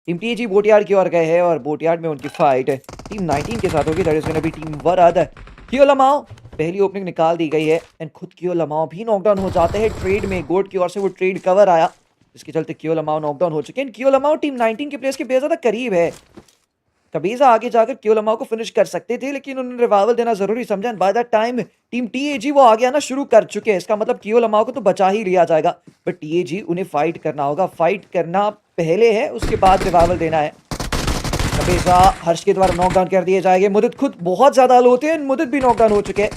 Team TAG boatyard की ओर गए हैं और बोटयार्ड में उनकी फाइट टीम 19 के साथ होगी। That is gonna be team Varad. कियो लमाओ पहली ओपनिंग निकाल दी गई है एंड खुद कियो लमाओ भी नॉकडाउन हो जाते हैं ट्रेड में। गोट की ओर से वो ट्रेड कवर आया जिसके चलते कियो लमाओ नॉकडाउन हो चुके हैं। कियो लमाओ टीम 19 के प्लेयर्स के बेहद ज्यादा करीब है। कबीजा आगे जाकर कियो लमाओ को फिनिश कर सकते थे लेकिन उन्होंने रिवाइवल देना जरूरी समझा। By that time team TAG वो आगे आना शुरू कर चुके हैं। इसका मतलब कियो लमाओ को तो बचा ही लिया जाएगा बट टीएजी उन्हें फाइट करना होगा। फाइट करना पहले है उसके बाद रिवाइवल देना है। कबीजा हर्ष के द्वारा नॉकडाउन कर दिए जाएंगे। मुदित खुद बहुत ज्यादा लो होते हैं। मुदित भी नॉकडाउन हो चुके हैं।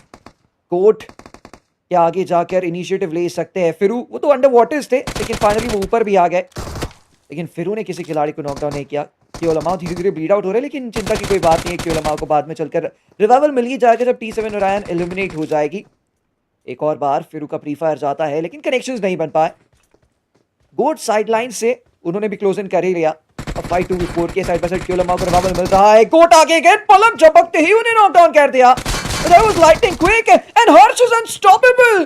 कोट के आगे जाकर इनिशिएटिव ले सकते हैं। फिरू वो तो अंडर वाटर्स थे लेकिन फाइनली वो ऊपर भी आ गए लेकिन फिरू ने किसी खिलाड़ी को नॉकडाउन नहीं किया। कियो लमाओ धीरे धीरे ब्लीड आउट हो रहे हैं लेकिन चिंता की कोई बात नहीं है। कियो लमाओ को बाद में चलकर रिवाइवल मिल ही जाएगा जब T7 ओरायन एलिमिनेट हो जाएगी। एक और बार फिरू का प्री फायर जाता है लेकिन कनेक्शंस नहीं बन पाए। गोट साइडलाइन से उन्होंने भी क्लोज इन कर ही लिया। अब 5-2-4 के साइड बाय साइड कियो लमाओ को रिवाइवल मिल रहा है। गोट आगे गए पलक झपकते ही उन्हें नॉकडाउन कर दिया। That was lightning quick and Harsh is unstoppable.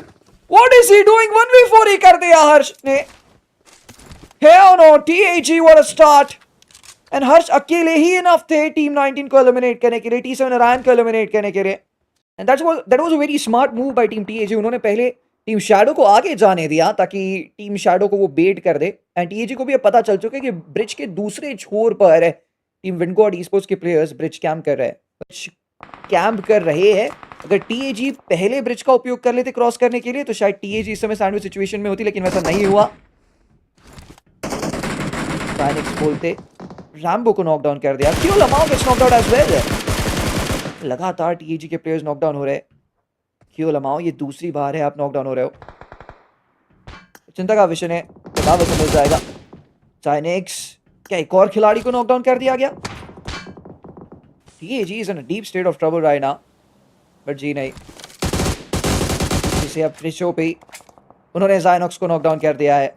What is he doing? 1v4 ही कर दिया हर्ष ने। Hell no, TAG what a start. And हर्ष अकेले ही इनफ थे टीम 19 को एलिमिनेट करने के लिए, T7 ओरायन को एलिमिनेट करने के लिए। And that was a very smart move by team TAG. उन्होंने पहले टीम शैडो को आगे जाने दिया ताकि टीम शैडो को वो बेट कर दे। एंड TAG को भी अब पता चल चुका है कि ब्रिज के दूसरे छोर पर है टीम विंडगॉड ई-स्पोर्ट्स के प्लेयर्स ब्रिज कैंप कर रहे हैं। अगर टीएजी पहले ब्रिज का उपयोग कर लेते क्रॉस करने के लिए तो शायद टीएजी इस समय सैंडविच सिचुएशन में होती लेकिन वैसा नहीं हुआ। फाइनिक्स बोलते रैम्बो को नॉकडाउन कर दिया। Kiyo lmao gets knocked out as. लगातार टीएजी के प्लेयर्स नॉकडाउन हो रहे हैं। कियो लमाओ ये दूसरी बार है आप नॉकडाउन हो रहे हो। चिंता का विषय है बता मिल जाएगा। चाइनेक्स क्या एक और खिलाड़ी को नॉकडाउन कर दिया गया? TAG is in a deep state of trouble right now. But जी नहीं, जिसे अब फ्रिशो पे उन्होंने जाइनॉक्स को नॉकडाउन कर दिया है।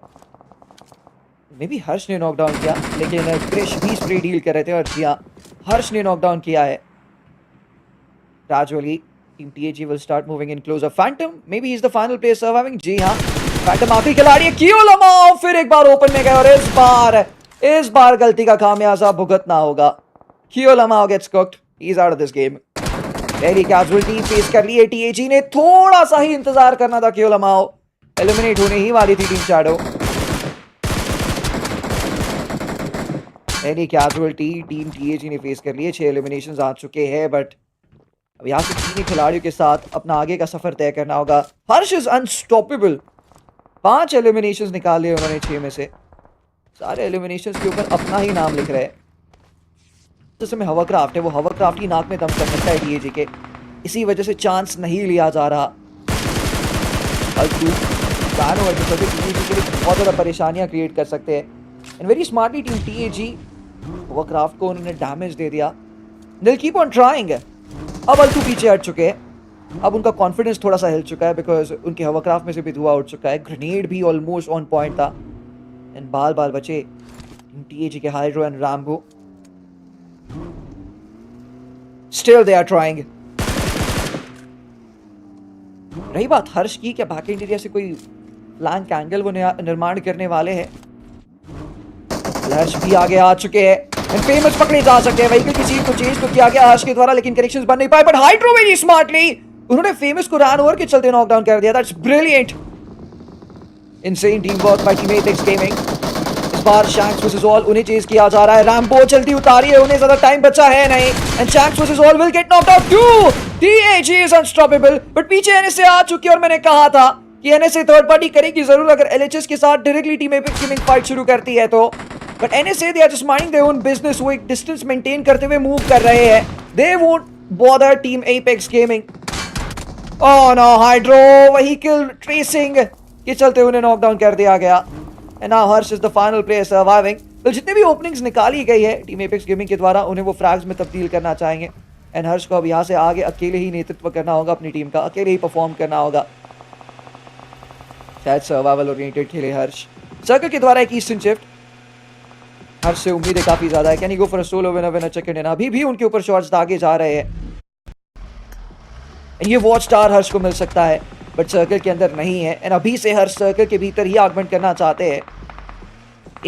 मे बी हर्ष ने नॉकडाउन किया लेकिन क्रिश भी स्प्रे डील कर रहे थे और जी हाँ हर्ष ने नॉकडाउन किया है। Gradually team TAG will start moving in closer. Phantom maybe he's the final player surviving. जी हाँ Phantom आखिरी खिलाड़ी है। कियो लमाओ फिर एक बार ओपन में गए और इस बार गलती का खामियाजा भुगतना होगा। Kiyo Lamao gets cooked. He's out of this game. Very casualty face कर ली है TAG ने। थोड़ा सा ही इंतजार करना था। Kiyo Lamao एलिमिनेट होने ही वाली थी team shadow. Very casualty team TAG ने फेस कर लिए। 6 एलिमिनेशंस आ चुके हैं बट अब यहाँ से 3 खिलाड़ियों के साथ अपना आगे का सफर तय करना होगा। हर्ष इज अनस्टॉपेबल। 5 एलिमिनेशंस निकाले उन्होंने 6 में से। सारे एलिमिनेशंस के ऊपर अपना ही नाम लिख रहे हैं। समय हवरक्राफ्ट है वो हवरक्राफ्ट ही नाक में दम कर सकता है TAG के। इसी वजह से चांस नहीं लिया जा रहा। बहुत ज़्यादा परेशानियां क्रिएट कर सकते हैं। And very smartly team TAG hovercraft को उन्होंने डैमेज दे दिया। They'll keep on trying. अब अल्टू पीछे हट चुके हैं। अब उनका कॉन्फिडेंस थोड़ा सा हिल चुका है बिकॉज उनके हवरक्राफ्ट में से भी धुआं उठ चुका है। ग्रेनेड भी ऑलमोस्ट ऑन पॉइंट था। एंड बाल बचे टीम TAG के hydro and Rambo. Still they are trying. रही बात हर्ष की क्या बैक एंड एरिया से कोई फ्लैंक एंगल वो निर्माण करने वाले हैं। हर्ष भी आगे आ चुके हैं। फेमस पकड़े जा सकते हैं। व्हीकल की सीट को चेंज तो किया गया हर्ष के द्वारा लेकिन कनेक्शंस बन नहीं पाए। बट हाइड्रो वेरी स्मार्टली उन्होंने फेमस को रन ओवर के चलते नॉकडाउन कर दिया। That's brilliant. Insane team work by team Apex gaming. Bar shanks versus all उन्हें चेज किया जा रहा है। रैम्बो जल्दी उतारी है उन्हें ज्यादा टाइम बचा है नहीं। And shanks versus all will get knocked out. क्यों TAG इज अनस्टॉपेबल बट पीछे NSA आ चुकी है और मैंने कहा था कि NSA थर्ड पार्टी करेगी जरूर अगर LHS के साथ directly team Apex gaming fight शुरू करती है तो। But NSA they are just minding their own business. वो एक डिस्टेंस मेंटेन करते हुए मूव कर रहे हैं। They won't bother team Apex gaming. Oh no Hydro vehicle tracing के चलते उन्हें नॉकडाउन कर दिया गया। And now Harsh is the final player surviving. well, जितने भी ओपनिंग्स निकाली गई है टीम एपेक्स गेमिंग के द्वारा उन्हें वो फ्रैग्स में तब्दील करना चाहेंगे। एंड हर्ष को अब यहाँ से आगे अकेले ही नेतृत्व करना होगा अपनी टीम का। अकेले ही परफॉर्म करना होगा। शायद सर्वाइवल ओरिएंटेड खेले हर्ष। सर्कल के द्वारा एक ईस्टर्न शिफ्ट। हर्ष से उम्मीदें काफी ज्यादा है। Can he go for a solo winner chicken dinner? अभी भी उनके ऊपर शॉट्स दागे जा रहे हैं। ये वॉच स्टार हर्ष को मिल सकता है बट सर्कल के अंदर नहीं है। एंड अभी से हर्ष सर्कल के भीतर ही आगमन करना चाहते हैं।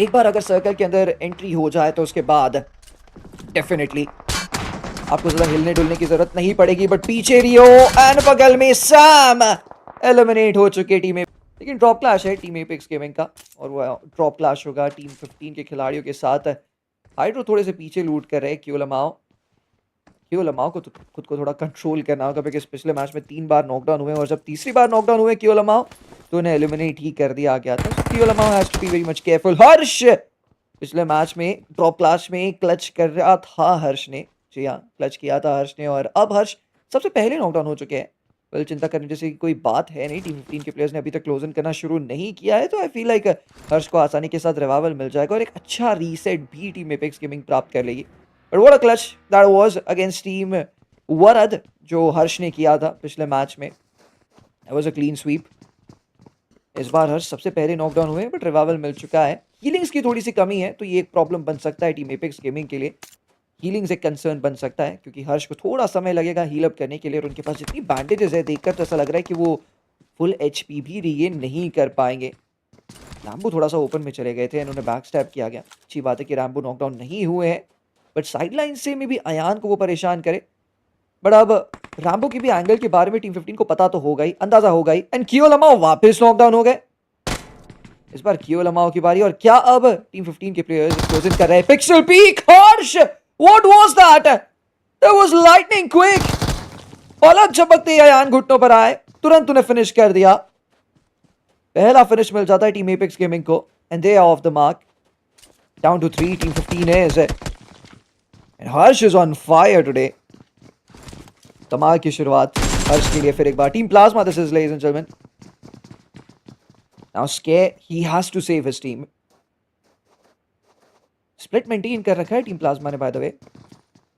एक बार अगर सर्कल के अंदर एंट्री हो जाए तो उसके बाद डेफिनेटली आपको ज्यादा हिलने डुलने की जरूरत नहीं पड़ेगी। बट पीछे रियो एंड बगल में सैम एलिमिनेट हो चुके टीम। लेकिन ड्रॉप क्लैश है टीम एपेक्स गेमिंग का, और वो ड्रॉप क्लैश होगा टीम 15 के खिलाड़ियों के साथ। हाइड्रो थोड़े से पीछे लूट कर रहे हैं क्यों लमाओ को तो खुद को थोड़ा कंट्रोल करना होगा, बिकॉज पिछले मैच में 3 बार नॉकडाउन हुए और जब तीसरी बार नॉकडाउन हुए क्यों लमाओ तो उन्हें एलिमिनेट ही कर दिया गया था। क्यों लमाओ has to be very much careful. Harsh पिछले मैच में ड्रॉप क्लैश में क्लच कर रहा था हर्ष ने, जी हाँ क्लच किया था हर्ष ने, और अब हर्ष सबसे पहले नॉकडाउन हो चुके हैं। वेल चिंता करने जैसी कोई बात है नहीं, टीम 15 के प्लेयर्स ने अभी तक क्लोज इन करना शुरू नहीं किया है, तो आई फील लाइक हर्ष को आसानी के साथ रिवाइवल मिल जाएगा और एक अच्छा रीसेट भी टीम एपेक्स गेमिंग प्राप्त कर लेगी। But what a clutch that was against team Varad जो हर्ष ने किया था पिछले मैच में। That was a clean sweep. इस बार हर्ष सबसे पहले नॉकडाउन हुए बट रिवाइवल मिल चुका है। हीलिंग्स की थोड़ी सी कमी है तो ये एक प्रॉब्लम बन सकता है टीम एपेक्स गेमिंग के लिए। हीलिंग्स एक कंसर्न बन सकता है क्योंकि हर्ष को थोड़ा समय लगेगा हील अप करने के लिए, और उनके पास जितनी बैंडेजेस है देखकर तो ऐसा लग रहा है कि वो फुल एचपी भी रीगेन नहीं कर पाएंगे। रैम्बो थोड़ा सा ओपन में चले गए थे, इन्होंने बैक स्टैप किया गया। अच्छी बात है कि रैम्बो नॉकडाउन नहीं हुए हैं, बट साइडलाइन से में भी अयान को वो परेशान करे। बट अब रैम्बो की भी एंगल के बारे में टीम 15 को पता तो होगा ही, अंदाजा होगा ही। एंड कियो लमाओ वापस नॉकडाउन हो गए। इस बार कियो लमाओ की बारी, और क्या अब टीम 15 के प्लेयर्स क्लोज इन कर रहे हैं। Pixel peak Harsh, What was that? That was lightning quick. पलक झपकते ही अयान घुटनों पर आए, तुरंत उन्हें फिनिश कर दिया। पहला फिनिश मिल जाता है टीम एपेक्स गेमिंग को, and they are off the mark. Down to 3, team 15 is it? And Harsh is on fire today. कमाल की शुरुआत हर्ष के लिए फिर एक बार। Team plasma this is, ladies and gentlemen. Now Scare, he has to save his team. Split maintain कर रखा है टीम प्लाज्मा ने by the way.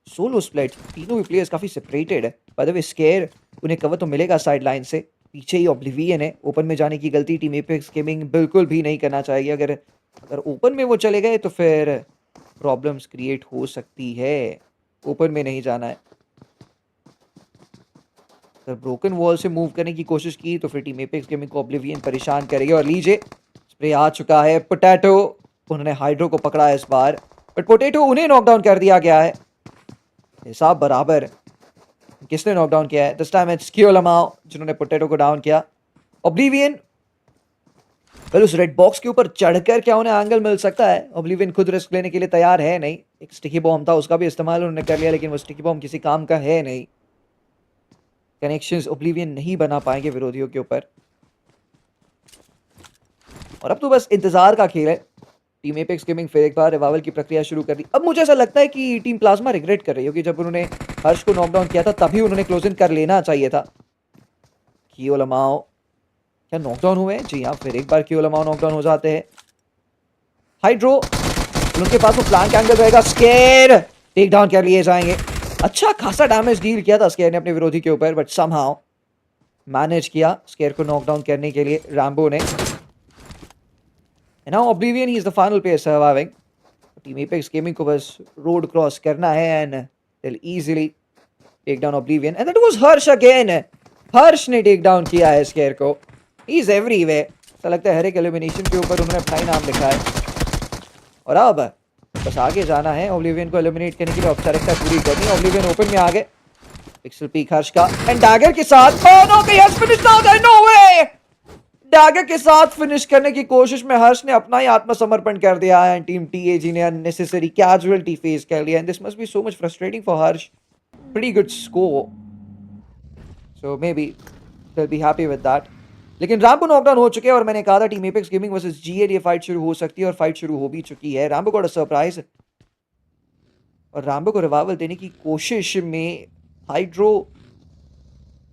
Solo split, तीनों भी प्लेयर्स काफी सेपरेटेड है। बाय द वे स्केयर उन्हें कवर तो मिलेगा साइड लाइन से, पीछे ही ऑब्लिवियन है। ओपन में जाने की गलती टीम एपेक्स गेमिंग बिल्कुल भी नहीं करना चाहिए। अगर ओपन में वो चले गए तो फिर प्रॉब्लम्स क्रिएट हो सकती है। ओपन में नहीं जाना है। अगर ब्रोकन वॉल से मूव करने की कोशिश की तो फिर टीम एपेक्स गेमिंग को ऑब्लिवियन परेशान करेगी। और लीजिए स्प्रे आ चुका है। पोटैटो, उन्होंने हाइड्रो को पकड़ा है इस बार, बट पोटैटो उन्हें नॉकडाउन कर दिया गया है। हिसाब बराबर। किसने नॉकडाउन किया है? दिस टाइम इट्स कियो लमाओ जिन्होंने पोटैटो को डाउन किया। ऑब्लिवियन वेल उस रेड बॉक्स के ऊपर चढ़कर क्या उन्हें एंगल मिल सकता है? ऑब्लिवियन खुद रिस्क लेने के लिए तैयार है नहीं। एक स्टिकी बॉम्ब था, उसका भी इस्तेमाल उन्होंने कर लिया, लेकिन वो स्टिकी बॉम्ब किसी काम का है नहीं। कनेक्शंस ऑब्लिवियन नहीं बना पाएंगे विरोधियों के ऊपर, और अब तो बस इंतजार का खेल है। टीम एपेक्स गेमिंग फिर एक बार रिवाइवल की प्रक्रिया शुरू कर दी। अब मुझे ऐसा लगता है कि टीम प्लाज्मा रिग्रेट कर रही होगी, जब उन्होंने हर्ष को नॉकडाउन किया था तभी उन्होंने क्लोज इन कर लेना चाहिए था। कियो लमाओ क्या नॉकडाउन हुए? जी हाँ, फिर एक बार कियो लमाओ नॉकडाउन हो जाते हैं। हाइड्रो, उनके पास वो प्लान एंगल रहेगा। स्केयर टेक डाउन कर लिए जाएंगे। अच्छा खासा डैमेज डील किया था स्केयर ने अपने विरोधी के ऊपर, बट समहाउ मैनेज किया स्केयर को नॉकडाउन करने के लिए रैम्बो ने। And now Oblivion, he is the final player surviving. Team Apex Gaming को बस road cross करना है and they'll easily take down Oblivion. And that was Harsh again. हर्ष ने take down किया है स्केयर को। He is everywhere. ऐसा लगता है हर एक एलिमिनेशन के ऊपर उन्होंने अपना ही नाम लिखा है। और अब बस आगे जाना है, Oblivion को एलिमिनेट करने के लिए औपचारिकता पूरी करनी है। Oblivion ओपन में आ गए। पिक्सल पीक हर्ष का एंड डैगर के साथ। Oh no, he has finished now. There no way. Dagger के साथ फिनिश करने की कोशिश में हर्ष ने अपना ही आत्मसमर्पण कर दिया है। टीम टीएजी ने अननेसेसरी कैजुअलिटी फेस कर लिया, and this must be so much frustrating for Harsh. Pretty good score, so may be they will be happy with that. लेकिन रैम्बो नॉकडाउन हो चुके हैं, और मैंने कहा था team Apex gaming versus GL ये फाइट शुरू हो सकती है, और फाइट शुरू हो भी चुकी है। रैम्बो गॉट अ सरप्राइज, और रैम्बो को रिवाइवल देने की कोशिश में हाइड्रो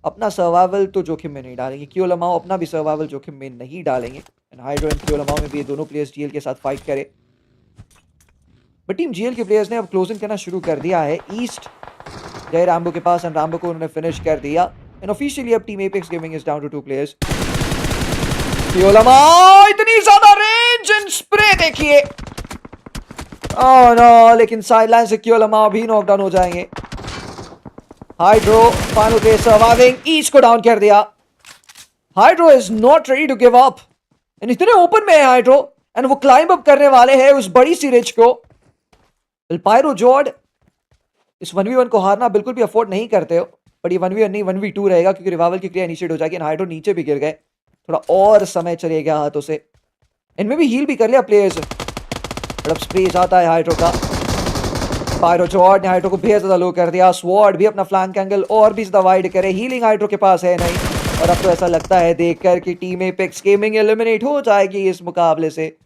अपना सर्वाइवल तो जोखिम में नहीं डालेंगे। कियो लमाओ अपना भी सर्वाइवल जोखिम में नहीं डालेंगे। एंड हाइड्रो एंड कियो लमाओ में भी ये दोनों प्लेयर्स जीएल के साथ फाइट करे। बट टीम जीएल के प्लेयर्स ने अब क्लोजिंग करना शुरू कर दिया है। ईस्ट गए रैम्बो के पास, एंड रैम्बो को उन्होंने फिनिश कर दिया। एंड ऑफिशियली अब team Apex gaming is down to 2 players. Kiyo lmao, इतनी ज्यादा रेंज एंड स्प्रे देखिए। ओह नो, लेकिन साइडलाइन से कियो लमाओ भी नॉकडाउन हो जाएंगे। हाइड्रो फाइनल पे सर्वाइविंग, ईच को डाउन कर दिया। Hydro is not ready to give up, and इतने ओपन में है हाइड्रो, एंड वो क्लाइंब अप करने वाले हैं उस बड़ी सी रिज को। पायरो जॉर्ड इस 1v1 को हारना बिल्कुल भी अफोर्ड नहीं करते हो, बट ये 1v1 नहीं 1v2 रहेगा क्योंकि रिवाइवल की क्रिया इनिशिएट हो जाएगी। हाइड्रो नीचे भी गिर गए, थोड़ा और समय चले गया हाथों से। इनमें भी हील भी कर लिया प्लेयर्स, बट अब स्प्रे जाता है हाइड्रो का। पायरो जॉर्ड ने हाइड्रो को बेहद ज्यादा लो कर दिया। स्वॉर्ड भी अपना फ्लैंक एंगल और भी ज्यादा वाइड करे, हीलिंग हाइड्रो के पास है नहीं। और अब तो ऐसा लगता है देखकर कि टीम एपेक्स गेमिंग एलिमिनेट हो जाएगी इस मुकाबले से।